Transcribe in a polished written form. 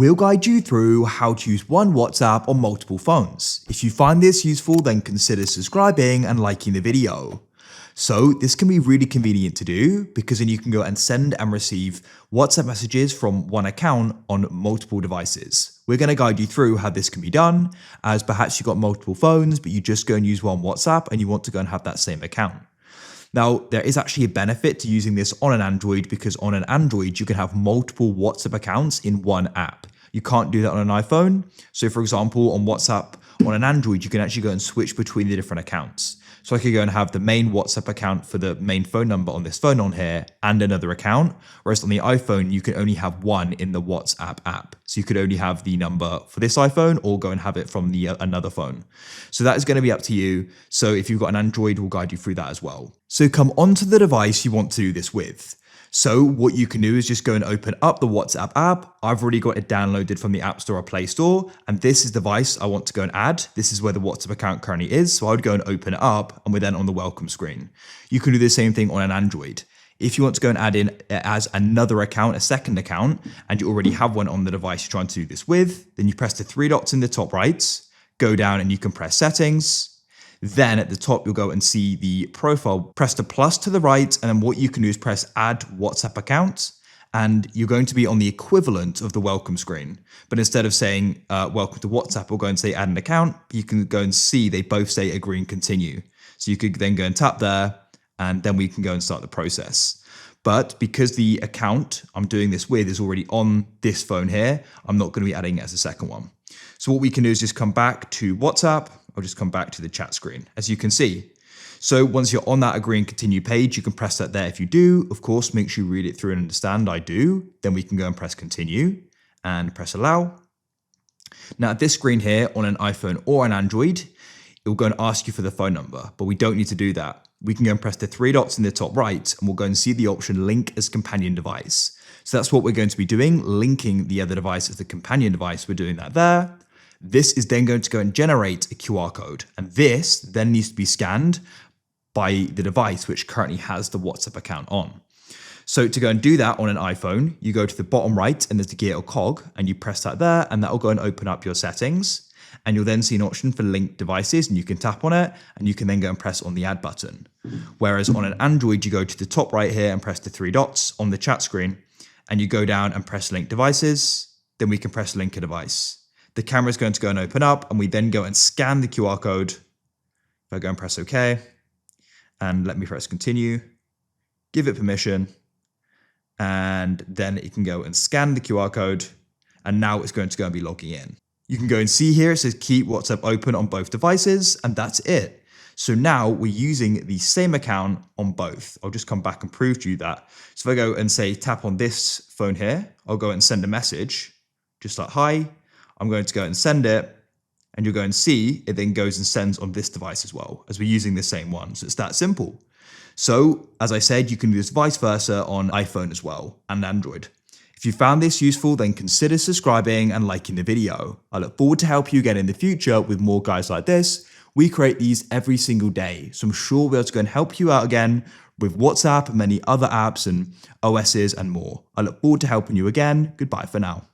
We'll guide you through how to use one WhatsApp on multiple phones. If you find this useful, then consider subscribing and liking the video. So this can be really convenient to do because then you can go and send and receive WhatsApp messages from one account on multiple devices. We're going to guide you through how this can be done, as perhaps you've got multiple phones, but you just go and use one WhatsApp and you want to go and have that same account. Now, there is actually a benefit to using this on an Android because on an Android, you can have multiple WhatsApp accounts in one app. You can't do that on an iPhone. So for example, on WhatsApp, on an Android, you can actually go and switch between the different accounts. So I could go and have the main WhatsApp account for the main phone number on this phone on here and another account. Whereas on the iPhone, you can only have one in the WhatsApp app. So you could only have the number for this iPhone or go and have it from the another phone. So that is going to be up to you. So if you've got an Android, we'll guide you through that as well. So come onto the device you want to do this with. So what you can do is just go and open up the WhatsApp app. I've already got it downloaded from the App Store or Play Store. And this is the device I want to go and add. This is where the WhatsApp account currently is. So I would go and open it up and we're then on the welcome screen. You can do the same thing on an Android. If you want to go and add in as another account, a second account, and you already have one on the device you're trying to do this with, then you press the three dots in the top right, go down and you can press settings. Then at the top, you'll go and see the profile, press the plus to the right. And then what you can do is press add WhatsApp account. And you're going to be on the equivalent of the welcome screen. But instead of saying welcome to WhatsApp, we'll go and say add an account. You can go and see they both say agree and continue. So you could then go and tap there and then we can go and start the process. But because the account I'm doing this with is already on this phone here, I'm not going to be adding it as a second one. So what we can do is just come back to WhatsApp. I'll just come back to the chat screen, as you can see. So once you're on that agree and continue page, you can press that there if you do. Of course, make sure you read it through and understand I do. Then we can go and press continue and press allow. Now at this screen here on an iPhone or an Android, it will go and ask you for the phone number, but we don't need to do that. We can go and press the three dots in the top right and we'll go and see the option link as companion device. So that's what we're going to be doing, linking the other device as the companion device. We're doing that there. This is then going to go and generate a QR code. And this then needs to be scanned by the device which currently has the WhatsApp account on. So to go and do that on an iPhone, you go to the bottom right and there's the gear or cog and you press that there and that will go and open up your settings. And you'll then see an option for linked devices and you can tap on it and you can then go and press on the add button. Whereas on an Android, you go to the top right here and press the three dots on the chat screen and you go down and press link devices. Then we can press link a device. The camera is going to go and open up and we then go and scan the QR code. If I go and press OK and let me press continue, give it permission, and then it can go and scan the QR code. And now it's going to go and be logging in. You can go and see here, it says keep WhatsApp open on both devices, and that's it. So now we're using the same account on both. I'll just come back and prove to you that. So if I go and say tap on this phone here, I'll go and send a message, just like hi. I'm going to go and send it and you'll go and see it then goes and sends on this device as well as we're using the same one. So it's that simple. So as I said, you can do this vice versa on iPhone as well and Android. If you found this useful, then consider subscribing and liking the video. I look forward to help you again in the future with more guides like this. We create these every single day. So I'm sure we'll be able to go and help you out again with WhatsApp and many other apps and OSs and more. I look forward to helping you again. Goodbye for now.